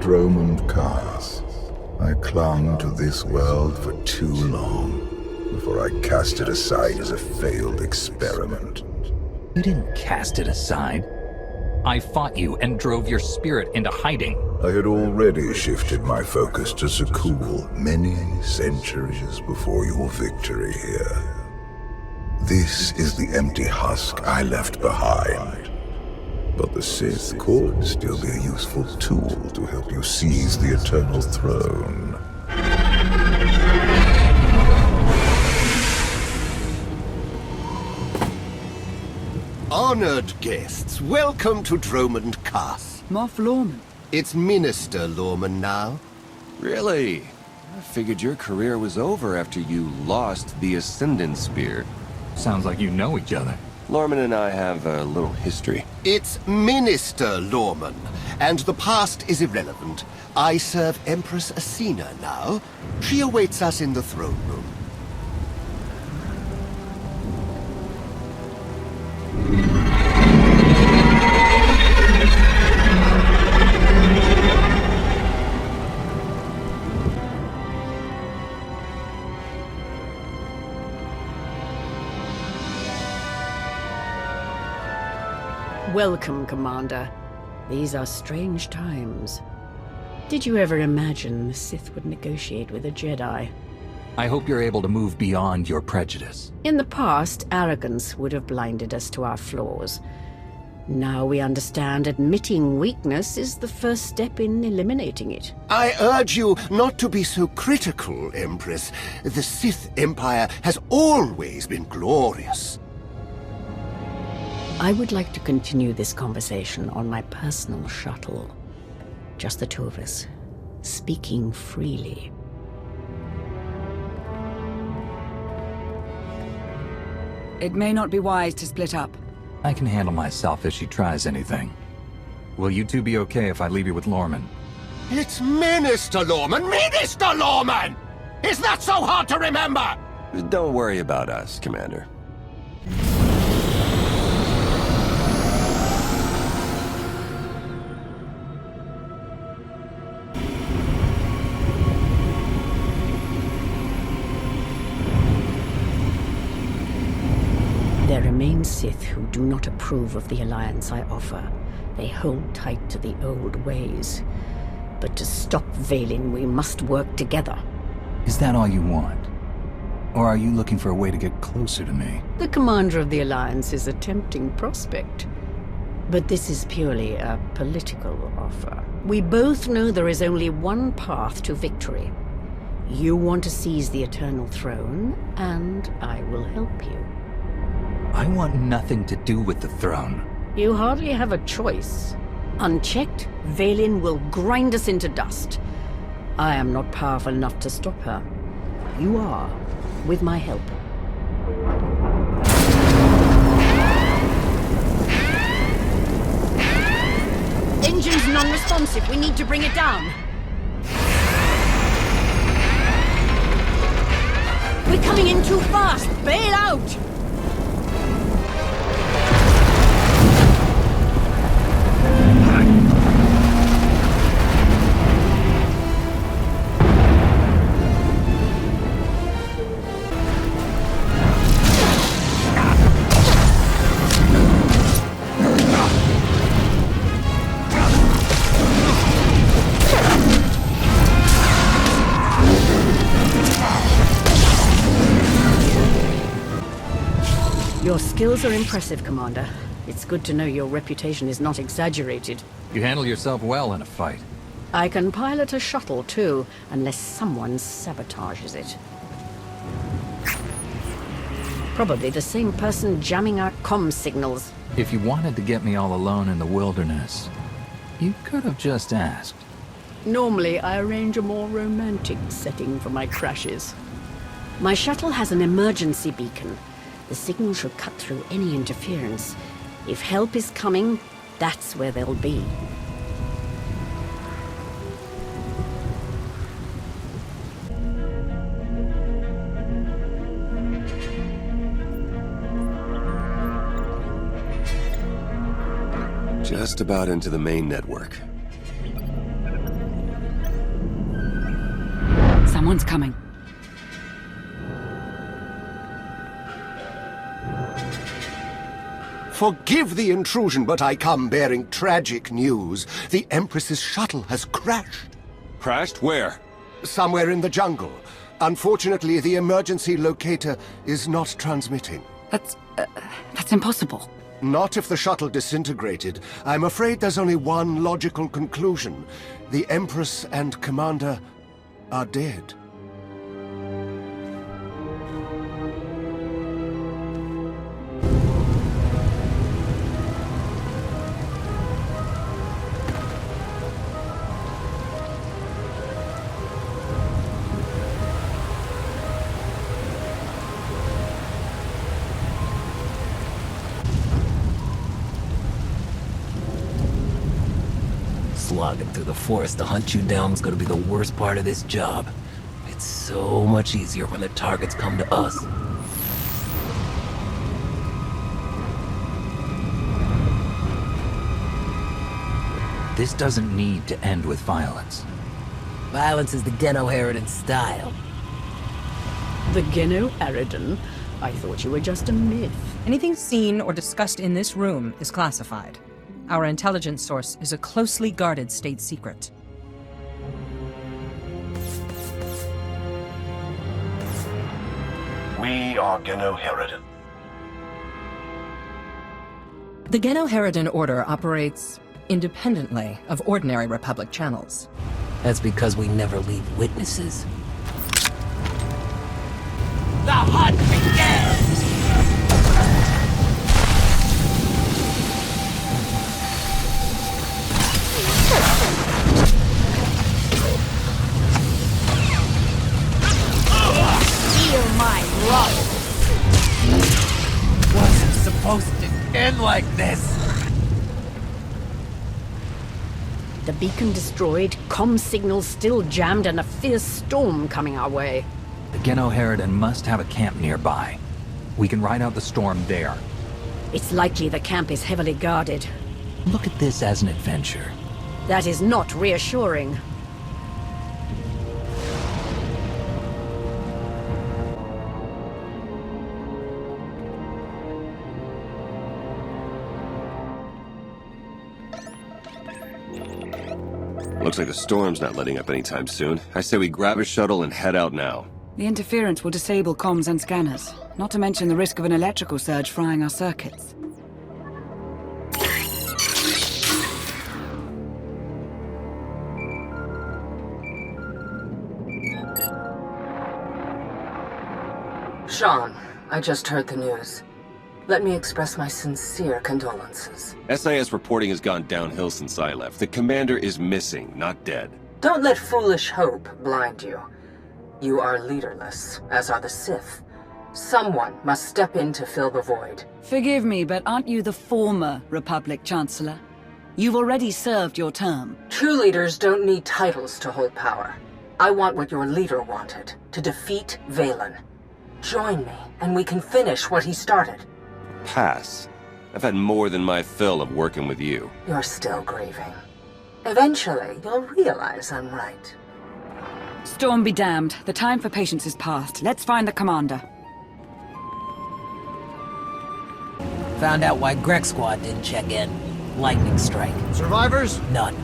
Dromand Kaas. I clung to this world for too long before I cast it aside as a failed experiment. You didn't cast it aside. I fought you and drove your spirit into hiding. I had already shifted my focus to Sakul many centuries before your victory here. This is the empty husk I left behind. But the Sith could still be a useful tool to help you seize the Eternal Throne. Honored guests, welcome to Dromand Kaas. Moff Lorman. It's Minister Lorman now. Really? I figured your career was over after you lost the Ascendant Spear. Sounds like you know each other. Lorman and I have a little history. It's Minister Lorman, and the past is irrelevant. I serve Empress Asina now. She awaits us in the throne room. Welcome, Commander. These are strange times. Did you ever imagine the Sith would negotiate with a Jedi? I hope you're able to move beyond your prejudice. In the past, arrogance would have blinded us to our flaws. Now we understand admitting weakness is the first step in eliminating it. I urge you not to be so critical, Empress. The Sith Empire has always been glorious. I would like to continue this conversation on my personal shuttle. Just the two of us, speaking freely. It may not be wise to split up. I can handle myself if she tries anything. Will you two be okay if I leave you with Lorman? It's Minister Lorman! Minister Lorman! Is that so hard to remember? Don't worry about us, Commander. There remain Sith who do not approve of the alliance I offer. They hold tight to the old ways. But to stop Vaylin, we must work together. Is that all you want? Or are you looking for a way to get closer to me? The commander of the alliance is a tempting prospect. But this is purely a political offer. We both know there is only one path to victory. You want to seize the Eternal Throne, and I will help you. I want nothing to do with the throne. You hardly have a choice. Unchecked, Vaylin will grind us into dust. I am not powerful enough to stop her. You are, with my help. Engine's non-responsive. We need to bring it down. We're coming in too fast. Bail out! Your skills are impressive, Commander. It's good to know your reputation is not exaggerated. You handle yourself well in a fight. I can pilot a shuttle, too, unless someone sabotages it. Probably the same person jamming our comm signals. If you wanted to get me all alone in the wilderness, you could have just asked. Normally, I arrange a more romantic setting for my crashes. My shuttle has an emergency beacon. The signal should cut through any interference. If help is coming, that's where they'll be. Just about into the main network. Someone's coming. Forgive the intrusion, but I come bearing tragic news. The Empress's shuttle has crashed. Crashed? Where? Somewhere in the jungle. Unfortunately, the emergency locator is not transmitting. That's impossible. Not if the shuttle disintegrated. I'm afraid there's only one logical conclusion. The Empress and Commander are dead. Slogging through the forest to hunt you down is gonna be the worst part of this job. It's so much easier when the targets come to us. This doesn't need to end with violence. Violence is the Geno-Heridan style. The Geno-Heridan? I thought you were just a myth. Anything seen or discussed in this room is classified. Our intelligence source is a closely guarded state secret. We are Geno-Heridan. The Geno-Heridan Order operates independently of ordinary Republic channels. That's because we never leave witnesses. The hunt begins! Wasn't supposed to end like this. The beacon destroyed, comm signals still jammed, and a fierce storm coming our way. The Geno-Heridan must have a camp nearby. We can ride out the storm there. It's likely the camp is heavily guarded. Look at this as an adventure. That is not reassuring. Looks like the storm's not letting up anytime soon. I say we grab a shuttle and head out now. The interference will disable comms and scanners, not to mention the risk of an electrical surge frying our circuits. Sean, I just heard the news. Let me express my sincere condolences. SIS reporting has gone downhill since I left. The commander is missing, not dead. Don't let foolish hope blind you. You are leaderless, as are the Sith. Someone must step in to fill the void. Forgive me, but aren't you the former Republic Chancellor? You've already served your term. True leaders don't need titles to hold power. I want what your leader wanted, to defeat Valen. Join me, and we can finish what he started. Pass. I've had more than my fill of working with you. You're still grieving. Eventually, you'll realize I'm right. Storm be damned. The time for patience is past. Let's find the commander. Found out why Greg Squad didn't check in. Lightning strike. Survivors? None.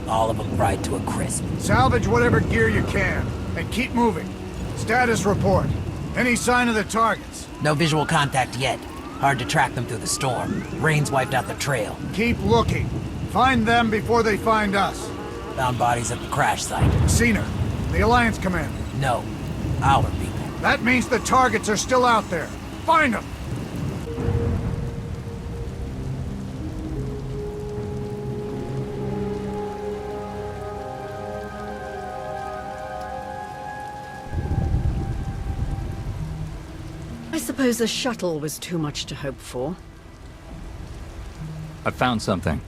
All of them fried to a crisp. Salvage whatever gear you can, and keep moving. Status report. Any sign of the targets? No visual contact yet. Hard to track them through the storm. Rain's wiped out the trail. Keep looking. Find them before they find us. Found bodies at the crash site. Seen her. The Alliance commander. No. Our people. That means the targets are still out there. Find them! I suppose a shuttle was too much to hope for. I found something.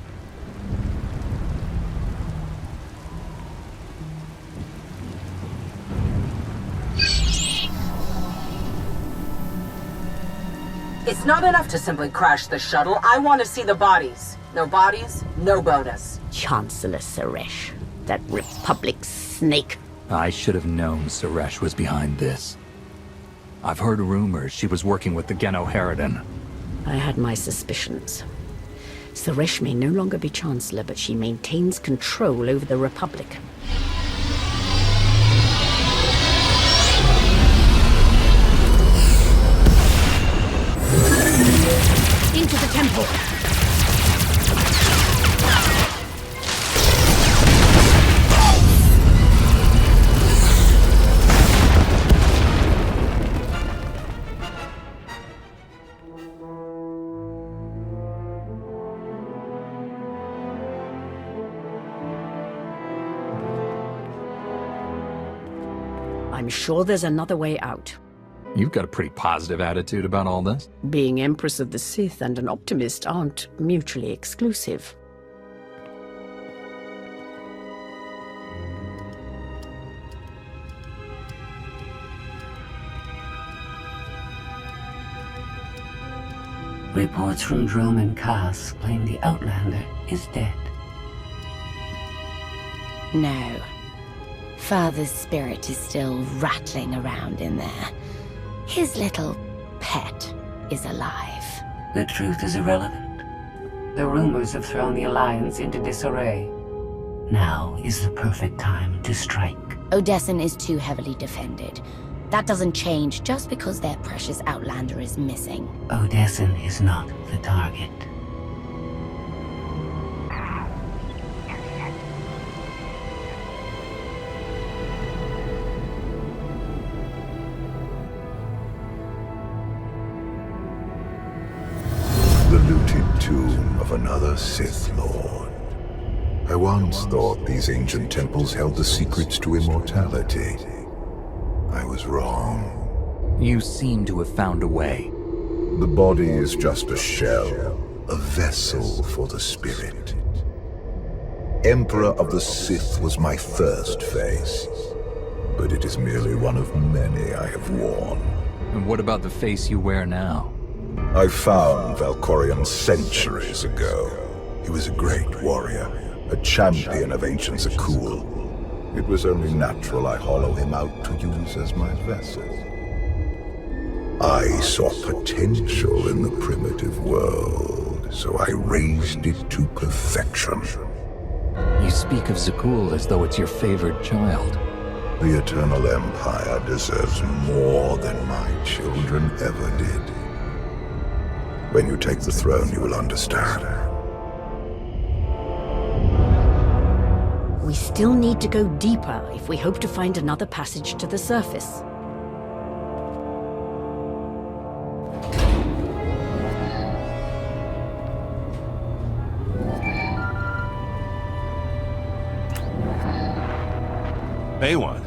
It's not enough to simply crash the shuttle. I want to see the bodies. No bodies, no bonus. Chancellor Suresh, that Republic snake. I should have known Suresh was behind this. I've heard rumors she was working with the Genoherodin. I had my suspicions. Suresh may no longer be Chancellor, but she maintains control over the Republic. Into the temple! I'm sure there's another way out. You've got a pretty positive attitude about all this. Being Empress of the Sith and an optimist aren't mutually exclusive. Reports from Dromand and Kaas claim the Outlander is dead. No. Father's spirit is still rattling around in there. His little pet is alive. The truth is irrelevant. The rumors have thrown the Alliance into disarray. Now is the perfect time to strike. Odessen is too heavily defended. That doesn't change just because their precious Outlander is missing. Odessen is not the target. The looted tomb of another Sith Lord. I once thought these ancient temples held the secrets to immortality. I was wrong. You seem to have found a way. The body is just a shell, a vessel for the spirit. Emperor of the Sith was my first face, but it is merely one of many I have worn. And what about the face you wear now? I found Valkorion centuries ago. He was a great warrior, a champion of ancient Zakul. It was only natural I hollow him out to use as my vessel. I saw potential in the primitive world, so I raised it to perfection. You speak of Zakul as though it's your favored child. The Eternal Empire deserves more than my children ever did. When you take the throne, you will understand. We still need to go deeper if we hope to find another passage to the surface. Baywan,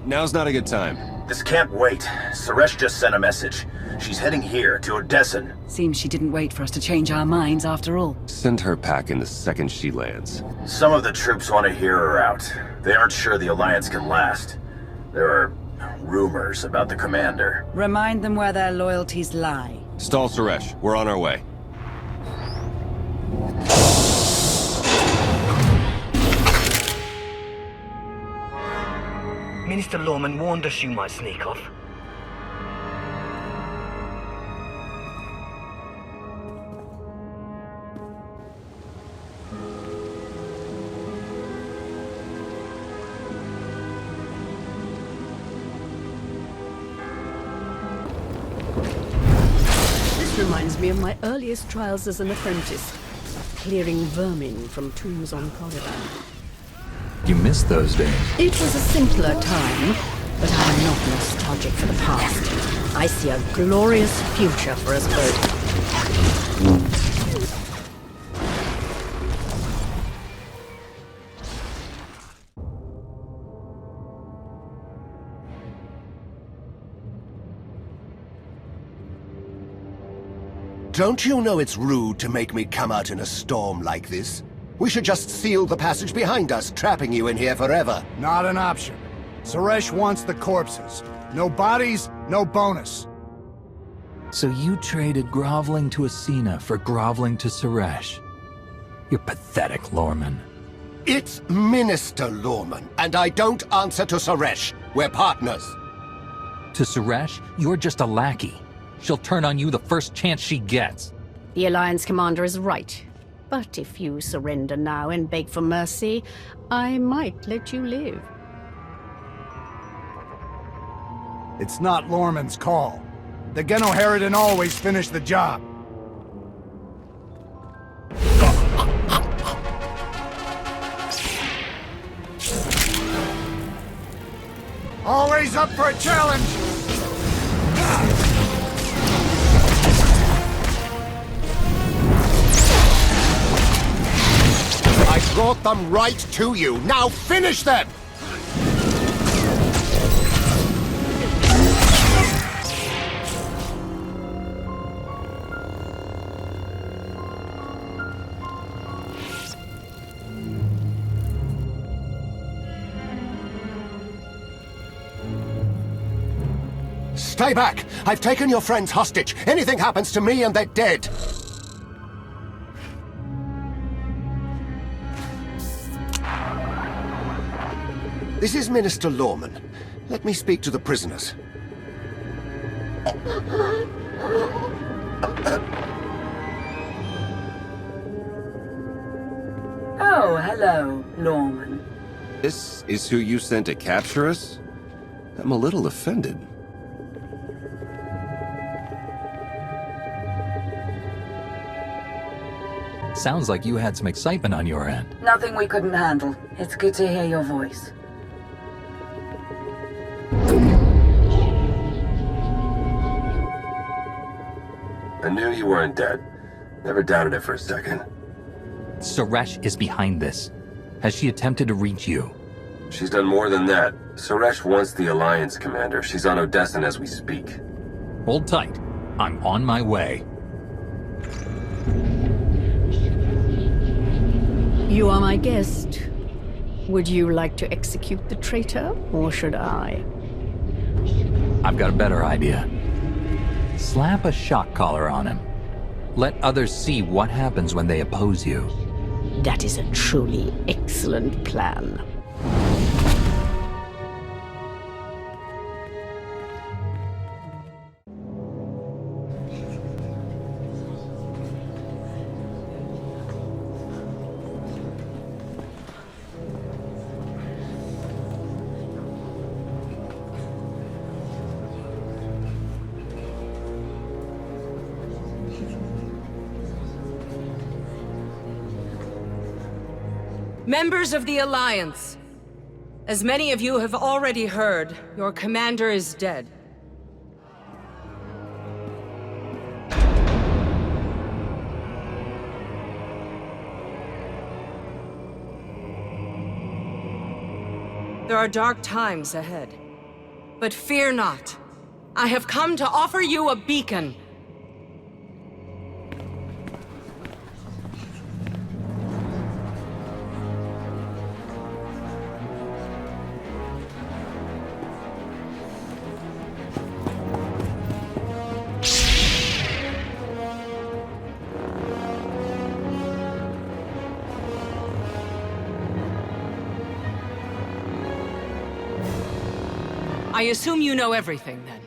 now's not a good time. This can't wait. Suresh just sent a message. She's heading here, to Odessen. Seems she didn't wait for us to change our minds after all. Send her pack in the second she lands. Some of the troops want to hear her out. They aren't sure the Alliance can last. There are rumors about the commander. Remind them where their loyalties lie. Stall Suresh, we're on our way. Minister Lorman warned us you might sneak off. This reminds me of my earliest trials as an apprentice, clearing vermin from tombs on Corridor. You missed those days. It was a simpler time, but I am not nostalgic for the past. I see a glorious future for us both. Don't you know it's rude to make me come out in a storm like this? We should just seal the passage behind us, trapping you in here forever. Not an option. Suresh wants the corpses. No bodies, no bonus. So you traded groveling to Asina for groveling to Suresh. You're pathetic, Lorman. It's Minister Lorman, and I don't answer to Suresh. We're partners. To Suresh, you're just a lackey. She'll turn on you the first chance she gets. The Alliance commander is right. But if you surrender now and beg for mercy, I might let you live. It's not Lorman's call. The Genoheridan always finish the job. Always up for a challenge! I brought them right to you. Now finish them! Stay back! I've taken your friends hostage. Anything happens to me and they're dead. This is Minister Lorman. Let me speak to the prisoners. Oh, hello, Lorman. This is who you sent to capture us? I'm a little offended. Sounds like you had some excitement on your end. Nothing we couldn't handle. It's good to hear your voice. I knew you weren't dead. Never doubted it for a second. Suresh is behind this. Has she attempted to reach you? She's done more than that. Suresh wants the Alliance commander. She's on Odessan as we speak. Hold tight. I'm on my way. You are my guest. Would you like to execute the traitor, or should I? I've got a better idea. Slap a shock collar on him. Let others see what happens when they oppose you. That is a truly excellent plan. Members of the Alliance, as many of you have already heard, your commander is dead. There are dark times ahead. But fear not. I have come to offer you a beacon. I assume you know everything, then.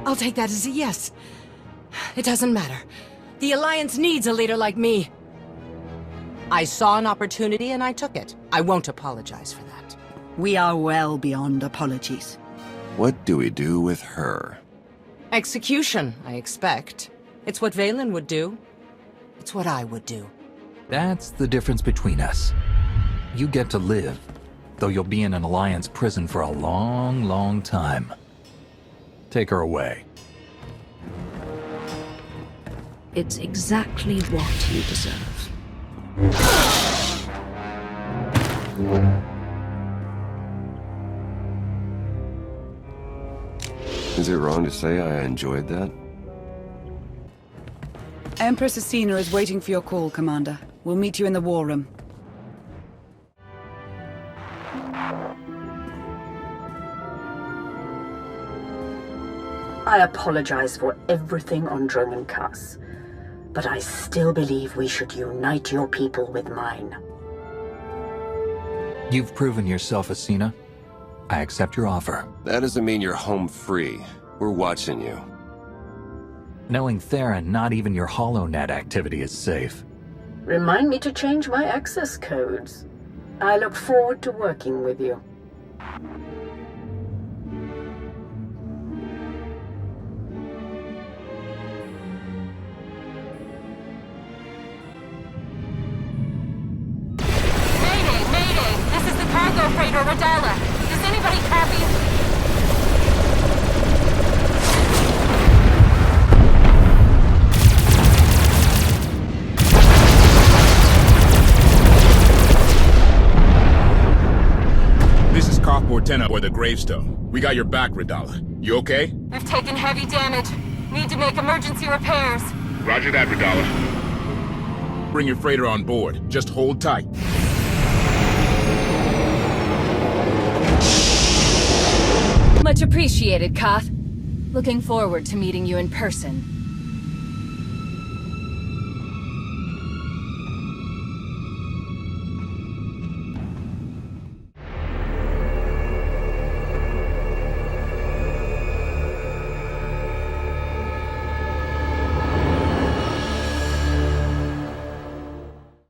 I'll take that as a yes. It doesn't matter. The Alliance needs a leader like me. I saw an opportunity and I took it. I won't apologize for that. We are well beyond apologies. What do we do with her? Execution, I expect. It's what Valen would do. It's what I would do. That's the difference between us. You get to live, though you'll be in an Alliance prison for a long, long time. Take her away. It's exactly what you deserve. Is it wrong to say I enjoyed that? Empress Asina is waiting for your call, Commander. We'll meet you in the war room. I apologize for everything on Dromand Kaas. but I still believe we should unite your people with mine. You've proven yourself, Asina. I accept your offer. That doesn't mean you're home free. We're watching you. Knowing Theron, not even your HoloNet activity is safe. Remind me to change my access codes. I look forward to working with you. Cargo freighter Radala. Does anybody copy? This is Cockboard 10 or the Gravestone. We got your back, Radala. You okay? We've taken heavy damage. Need to make emergency repairs. Roger that, Radala. Bring your freighter on board. Just hold tight. Much appreciated, Kaas. Looking forward to meeting you in person.